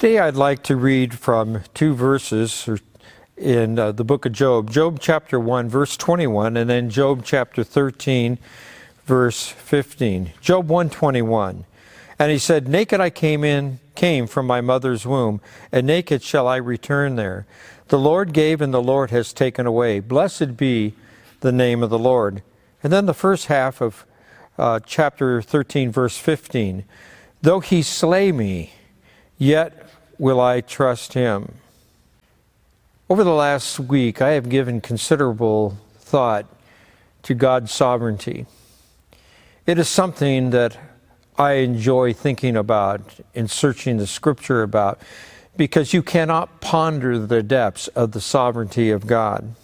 Today I'd like to read from two verses in the book of Job. Job chapter 1, verse 21, and then Job chapter 13, verse 15. Job 1:21. And he said, "Naked I came from my mother's womb, and naked shall I return there. The Lord gave, and the Lord has taken away. Blessed be the name of the Lord." And then the first half of chapter 13, verse 15. "Though he slay me, yet will I trust him." Over the last week, I have given considerable thought to God's sovereignty. It is something that I enjoy thinking about and searching the Scripture about, because you cannot ponder the depths of the sovereignty of God.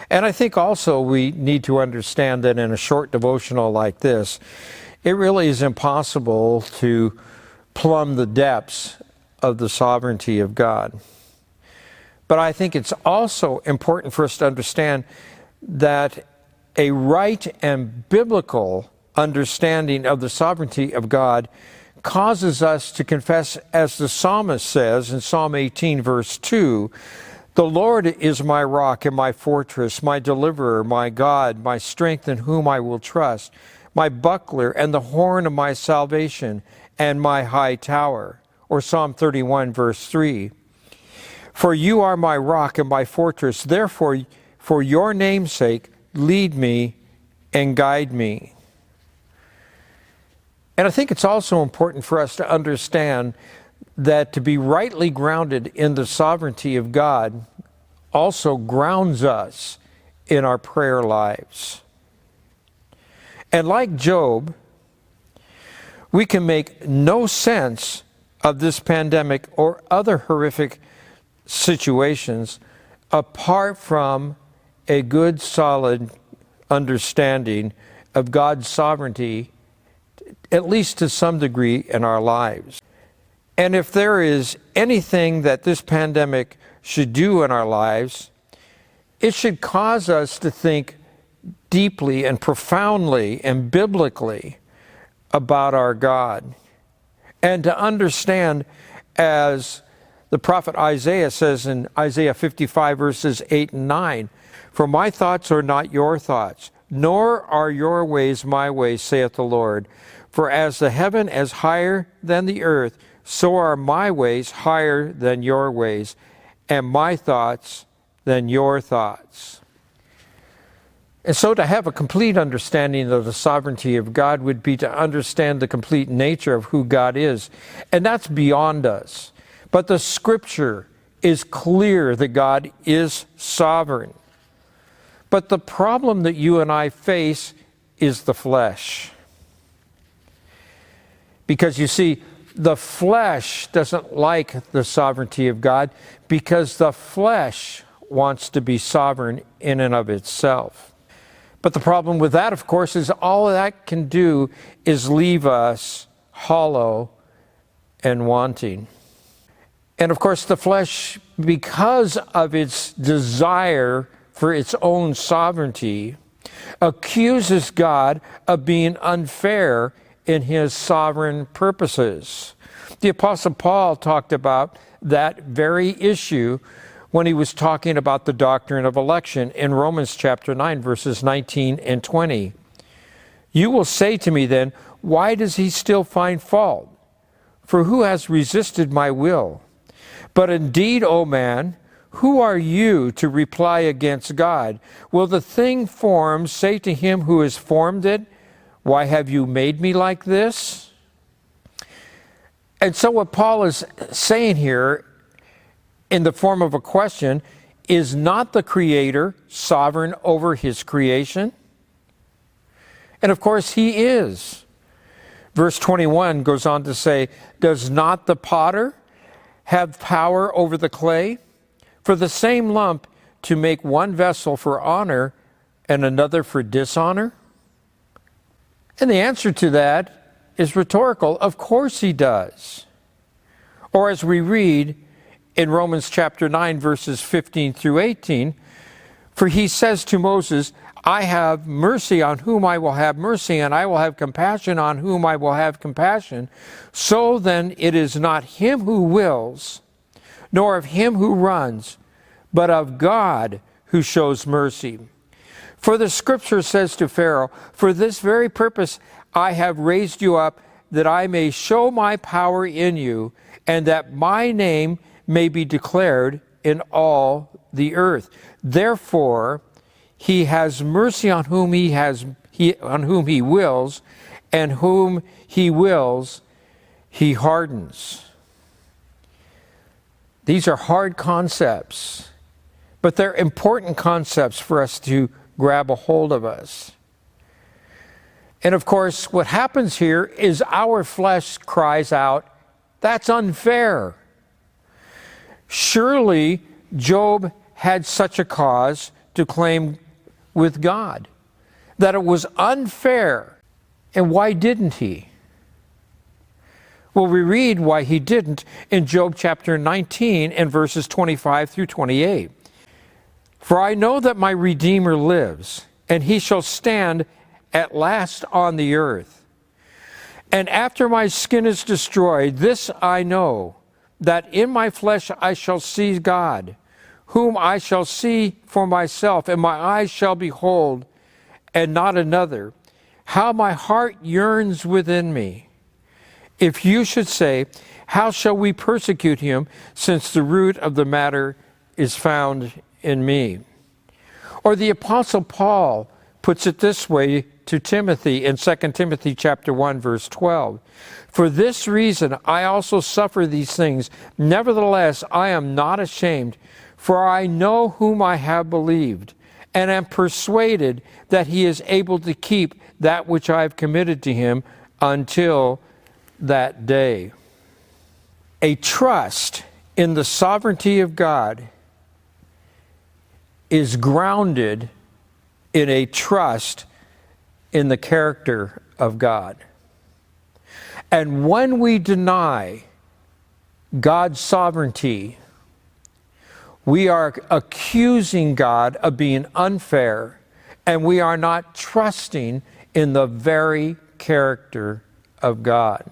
And I think also we need to understand that in a short devotional like this, it really is impossible to plumb the depths of the sovereignty of God. But I think it's also important for us to understand that a right and biblical understanding of the sovereignty of God causes us to confess, as the psalmist says in Psalm 18, verse 2, "The Lord is my rock and my fortress, my deliverer, my God, my strength in whom I will trust, my buckler and the horn of my salvation and my high tower." Or Psalm 31, verse 3. "For you are my rock and my fortress, therefore for your name's sake lead me and guide me." And I think it's also important for us to understand that to be rightly grounded in the sovereignty of God also grounds us in our prayer lives. And like Job, we can make no sense of this pandemic or other horrific situations apart from a good, solid understanding of God's sovereignty, at least to some degree in our lives. And if there is anything that this pandemic should do in our lives, it should cause us to think deeply and profoundly and biblically about our God, and to understand, as the prophet Isaiah says in Isaiah 55, verses 8 and 9, "For my thoughts are not your thoughts, nor are your ways my ways, saith the Lord. For as the heaven is higher than the earth, so are my ways higher than your ways, and my thoughts than your thoughts." And so to have a complete understanding of the sovereignty of God would be to understand the complete nature of who God is. And that's beyond us. But the Scripture is clear that God is sovereign. But the problem that you and I face is the flesh. Because you see, the flesh doesn't like the sovereignty of God, because the flesh wants to be sovereign in and of itself. But the problem with that, of course, is all that can do is leave us hollow and wanting. And of course, the flesh, because of its desire for its own sovereignty, accuses God of being unfair in his sovereign purposes. The Apostle Paul talked about that very issue when he was talking about the doctrine of election in Romans chapter 9, verses 19 and 20. "You will say to me then, why does he still find fault? For who has resisted my will? But indeed, O man, who are you to reply against God? Will the thing formed say to him who has formed it, why have you made me like this?" And so what Paul is saying here, in the form of a question, is not the Creator sovereign over his creation? And of course he is. Verse 21 goes on to say, "Does not the potter have power over the clay? For the same lump to make one vessel for honor and another for dishonor?" And the answer to that is rhetorical. Of course he does. Or as we read in Romans chapter 9, verses 15 through 18, "For he says to Moses, I have mercy on whom I will have mercy, and I will have compassion on whom I will have compassion. So then it is not him who wills, nor of him who runs, but of God who shows mercy. For the scripture says to Pharaoh, for this very purpose I have raised you up, that I may show my power in you, and that my name may be declared in all the earth. Therefore, he has mercy on whom on whom he wills, and whom he wills, he hardens. These are hard concepts, but they're important concepts for us to grab a hold of us. And of course, what happens here is our flesh cries out, that's unfair. Surely Job had such a cause to claim with God, that it was unfair. And why didn't he? Well, we read why he didn't in Job chapter 19 and verses 25 through 28. For I know that my Redeemer lives, and he shall stand at last on the earth. And after my skin is destroyed, this I know, that in my flesh I shall see God, whom I shall see for myself, and my eyes shall behold, and not another. How my heart yearns within me. If you should say, how shall we persecute him, since the root of the matter is found in me? Or the Apostle Paul puts it this way to Timothy in 2 Timothy chapter 1, verse 12. For this reason I also suffer these things. Nevertheless, I am not ashamed, for I know whom I have believed, and am persuaded that he is able to keep that which I have committed to him until that day. A trust in the sovereignty of God is grounded in a trust in the character of God. And when we deny God's sovereignty, we are accusing God of being unfair, and we are not trusting in the very character of God.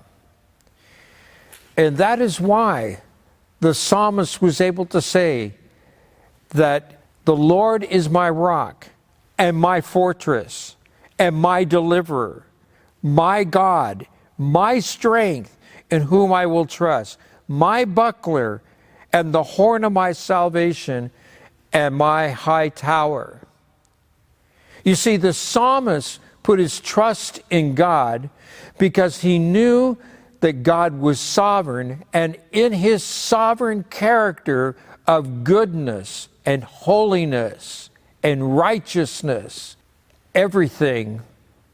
And that is why the psalmist was able to say that the Lord is my rock and my fortress and my deliverer, my God, my strength in whom I will trust, my buckler and the horn of my salvation and my high tower. You see, the psalmist put his trust in God because he knew that God was sovereign, and in his sovereign character of goodness and holiness and righteousness, everything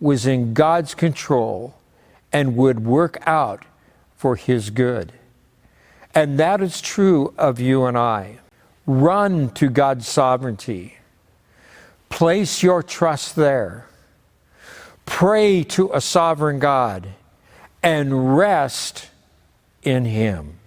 was in God's control and would work out for his good. And that is true of you and I. Run to God's sovereignty. Place your trust there. Pray to a sovereign God and rest in him.